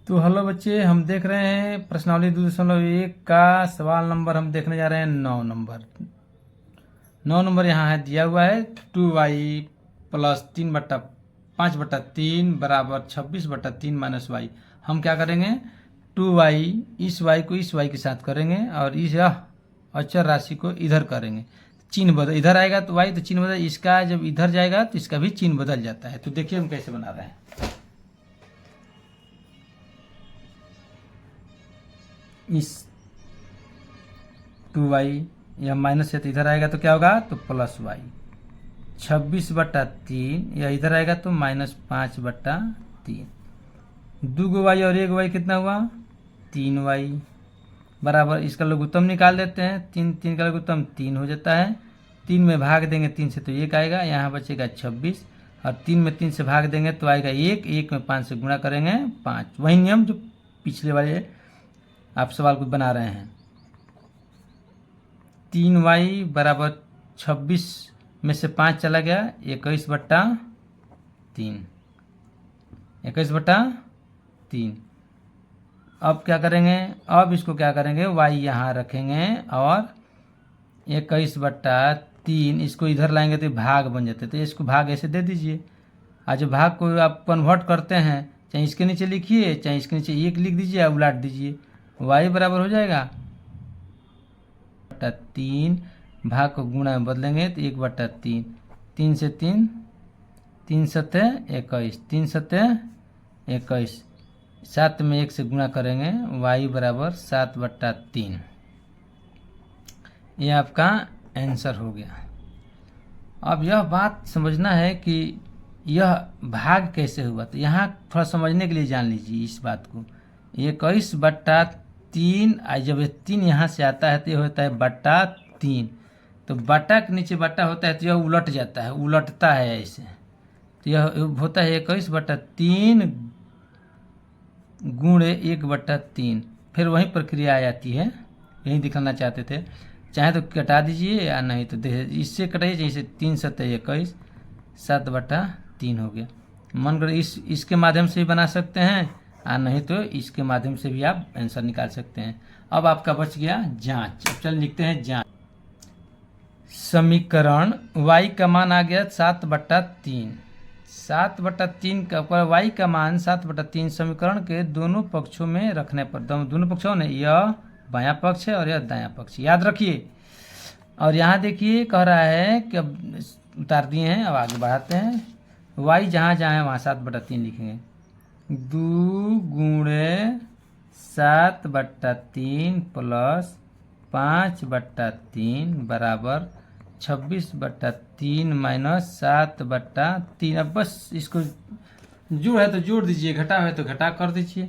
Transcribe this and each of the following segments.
तो हेलो बच्चे, हम देख रहे हैं प्रश्नावली 2.1 का सवाल नंबर हम देखने जा रहे हैं 9 नंबर यहाँ है दिया हुआ है 2y प्लस 3/5/3 बराबर 26/3 माइनस वाई। हम क्या करेंगे, 2y इस y को इस y के साथ करेंगे और इस अचर राशि को इधर करेंगे। चिन्ह बदल, इधर आएगा तो y तो चिन्ह बदल, इसका जब इधर जाएगा तो इसका भी चिन्ह बदल जाता है। तो देखिए हम कैसे बना रहे हैं। इस 2y यह माइनस है तो इधर आएगा तो क्या होगा, तो प्लस वाई। 26/3 या इधर आएगा तो -5/3। 2y और 1y कितना हुआ, 3y बराबर। इसका लघुत्तम निकाल देते हैं। 3 का लघुत्तम 3 हो जाता है। 3 में भाग देंगे 3 से तो 1 आएगा, यहाँ बचेगा 26 और 3 में 3 से भाग देंगे तो आएगा 1। 1 में 5 से गुणा करेंगे 5। वही नियम जो पिछले वाले आप सवाल को बना रहे हैं। 3y बराबर 26 में से 5 चला गया 21/3। 21/3। अब क्या करेंगे, अब इसको क्या करेंगे, y यहाँ रखेंगे और 21/3 इसको इधर लाएंगे तो भाग बन जाते, तो इसको भाग ऐसे दे दीजिए। आज भाग को आप कन्वर्ट करते हैं, चाहे इसके नीचे लिखिए चाहे इसके नीचे 1 लिख दीजिए या उलट दीजिए। y बराबर हो जाएगा 3 भाग को गुणा में बदलेंगे तो 1/3। 3 से 3 3 सत्ते 21, 3 सत्ते 21। 7 में 1 से गुणा करेंगे, y बराबर 7/3। ये आपका आंसर हो गया। अब यह बात समझना है कि यह भाग कैसे हुआ, तो यहाँ थोड़ा समझने के लिए जान लीजिए इस बात को। 21/3 जब 3 यहाँ से आता है तो यह होता है /3। तो बटा के नीचे बटा होता है तो यह उलट जाता है, उलटता है ऐसे। तो यह होता है 21/3 गुणे 1/3। फिर वही प्रक्रिया आ जाती है, यही दिखाना चाहते थे। चाहे तो कटा दीजिए या नहीं तो इससे कटाइए, जैसे 3 सत्ते 21, 7/3 हो गया। मन कर इसके माध्यम से भी बना सकते हैं और नहीं तो इसके माध्यम से भी आप आंसर निकाल सकते हैं। अब आपका बच गया जांच। अब चल लिखते हैं जांच। समीकरण y का मान आ गया 7/3। 7/3 का y का मान 7/3 समीकरण के दोनों पक्षों में रखने पर, दोनों पक्षों ने, यह बायां पक्ष है और यह दायां पक्ष, याद रखिए। और यहाँ देखिए कह रहा है कि अब उतार दिए हैं, अब आगे बढ़ाते हैं। y जहाँ जहाँ है वहाँ 7/3 लिखेंगे। 2 गुणे 7/3 प्लस 5/3 बराबर 26/3 माइनस 7/3। अब बस इसको जोड़ है तो जोड़ दीजिए, घटा है तो घटा कर दीजिए,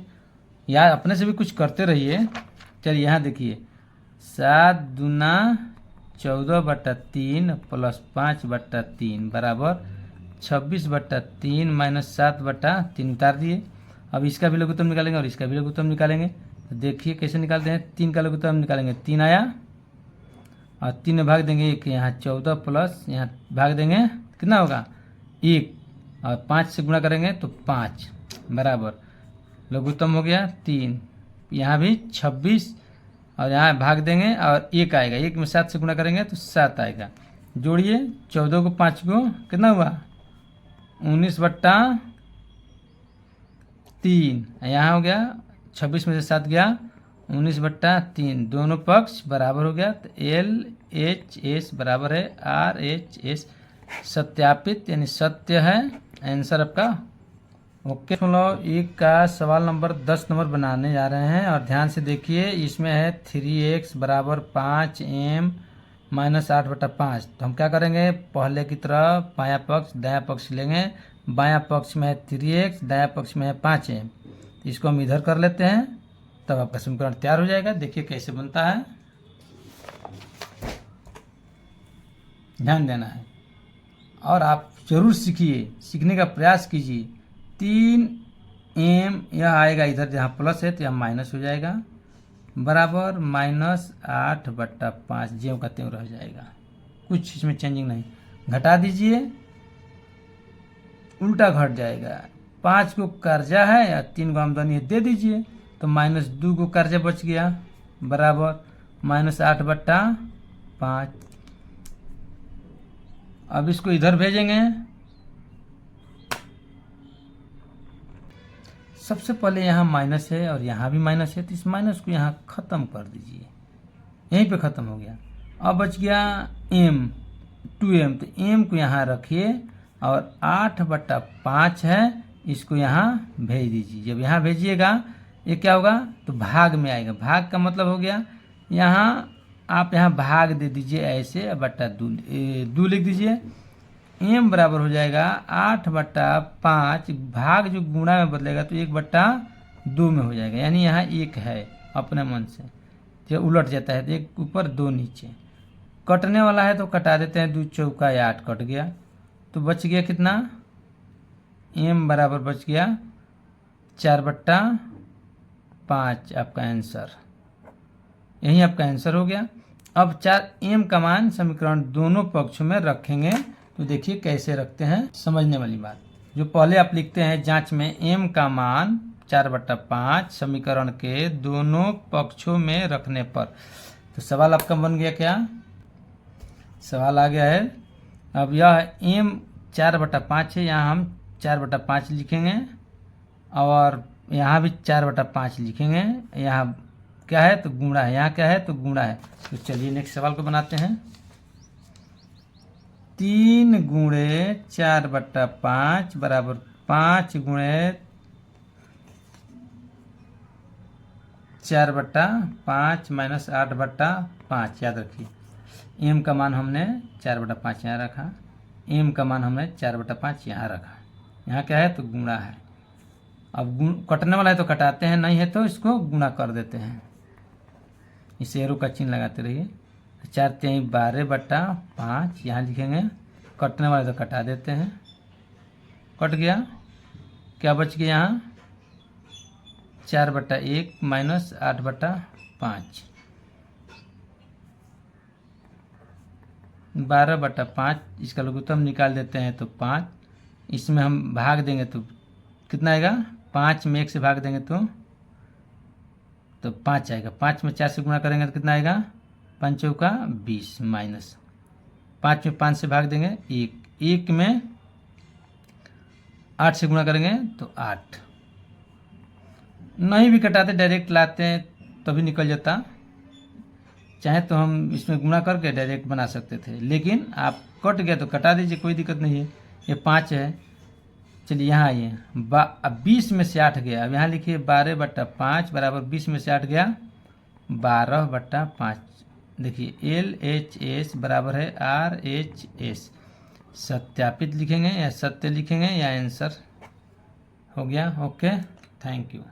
या अपने से भी कुछ करते रहिए। चलिए यहाँ देखिए, 7 दूना 14/3 प्लस 5/3 बराबर 26/3 माइनस 7/3 उतार दिए। अब इसका भी लघुत्तम निकालेंगे और इसका भी लघुत्तम निकालेंगे। तो देखिए कैसे निकालते हैं। 3 का लघुत्तम निकालेंगे 3 आया और 3 में भाग देंगे 1, यहाँ 14 प्लस यहाँ भाग देंगे कितना होगा 1 और 5 से गुणा करेंगे तो 5 बराबर लघुत्तम हो गया 3। यहाँ भी 26 और यहाँ भाग देंगे और 1 आएगा, 1 में 7 से गुणा करेंगे तो 7 आएगा। जोड़िए 14 को 5 को कितना हुआ 19/3। यहाँ हो गया 26 में से 7 गया 19/3। दोनों पक्ष बराबर हो गया तो LHS बराबर है RHS। सत्यापित यानी सत्य है आंसर आपका। ओके, 1 का सवाल नंबर 10 नंबर बनाने जा रहे हैं और ध्यान से देखिए। इसमें है 3x बराबर 5m माइनस 8/5। तो हम क्या करेंगे, पहले की तरह बायां पक्ष दायां पक्ष लेंगे। बायां पक्ष में है 3x, दायां पक्ष में है 5m। इसको हम इधर कर लेते हैं, तब आपका समीकरण तैयार हो जाएगा। देखिए कैसे बनता है, ध्यान देना है और आप जरूर सीखिए, सीखने का प्रयास कीजिए। 3m यह आएगा इधर, जहाँ प्लस है तो यहाँ माइनस हो जाएगा, बराबर -8/5 ज्यों का त्यों रह जाएगा, कुछ इसमें चेंजिंग नहीं। घटा दीजिए, उल्टा घट जाएगा, 5 को कर्जा है या 3 को आमदनी है, दे दीजिए। तो -2 को कर्जा बच गया बराबर -8/5। अब इसको इधर भेजेंगे। सबसे पहले यहाँ माइनस है और यहाँ भी माइनस है, तो इस माइनस को यहाँ ख़त्म कर दीजिए, यहीं पे ख़त्म हो गया। अब बच गया m 2m, तो m को यहाँ रखिए और 8/5 है, इसको यहाँ भेज दीजिए। जब यहाँ भेजिएगा ये क्या होगा, तो भाग में आएगा। भाग का मतलब हो गया यहाँ आप यहाँ भाग दे दीजिए ऐसे, बट्टा 2 लिख दीजिए। m बराबर हो जाएगा 8/5, भाग जो गुणा में बदलेगा तो 1/2 में हो जाएगा, यानी यहाँ 1 है अपने मन से। जब उलट जाता है तो 1 ऊपर 2 नीचे, कटने वाला है तो कटा देते हैं, 2 चौका 8 कट गया। तो बच गया कितना, m बराबर बच गया 4/5, आपका आंसर, यही आपका आंसर हो गया। अब 4m का मान समीकरण दोनों पक्षों में रखेंगे, तो देखिए कैसे रखते हैं, समझने वाली बात। जो पहले आप लिखते हैं जांच में m का मान 4/5 समीकरण के दोनों पक्षों में रखने पर, तो सवाल आपका बन गया क्या, सवाल आ गया है। अब यह m 4/5 है, यहाँ हम 4/5 लिखेंगे और यहाँ भी 4/5 लिखेंगे। यहाँ क्या है, तो गुणा है, यहाँ क्या है, तो गुणा है। तो चलिए नेक्स्ट सवाल को बनाते हैं। 3 गुणे 4/5 बराबर 5 गुणे 4/5 माइनस 8/5। याद रखिए m का मान हमने 4/5 यहाँ रखा, m का मान हमने 4/5 यहाँ रखा। यहाँ क्या है, तो गुणा है। अब कटने वाला है तो कटाते हैं, नहीं है तो इसको गुणा कर देते हैं, इस एरो का चिन्ह लगाते रहिए। 4 3 12/5 यहाँ लिखेंगे, कटने वाले तो कटा देते हैं, कट गया। क्या बच गया यहाँ, 4/1 माइनस 8/5, 12/5। इसका लघुत्तम निकाल देते हैं तो 5, इसमें हम भाग देंगे तो कितना आएगा, 5 में 1 से भाग देंगे तो 5 आएगा। 5 में 4 से गुणा करेंगे तो कितना आएगा, 5 चौका 20 माइनस 5 में 5 से भाग देंगे 1 में 8 से गुणा करेंगे तो 8। नहीं भी कटाते डायरेक्ट लाते हैं तभी निकल जाता, चाहे तो हम इसमें गुणा करके डायरेक्ट बना सकते थे, लेकिन आप कट गया तो कटा दीजिए, कोई दिक्कत नहीं है। ये 5 है, चलिए यहाँ आइए, अब 20 में से 8 गया। अब यहाँ लिखिए 12/5 बराबर 20 में से 8 गया 12/5। देखिए LHS बराबर है RH/S, सत्यापित लिखेंगे या सत्य लिखेंगे या आंसर हो गया। Okay, thank you.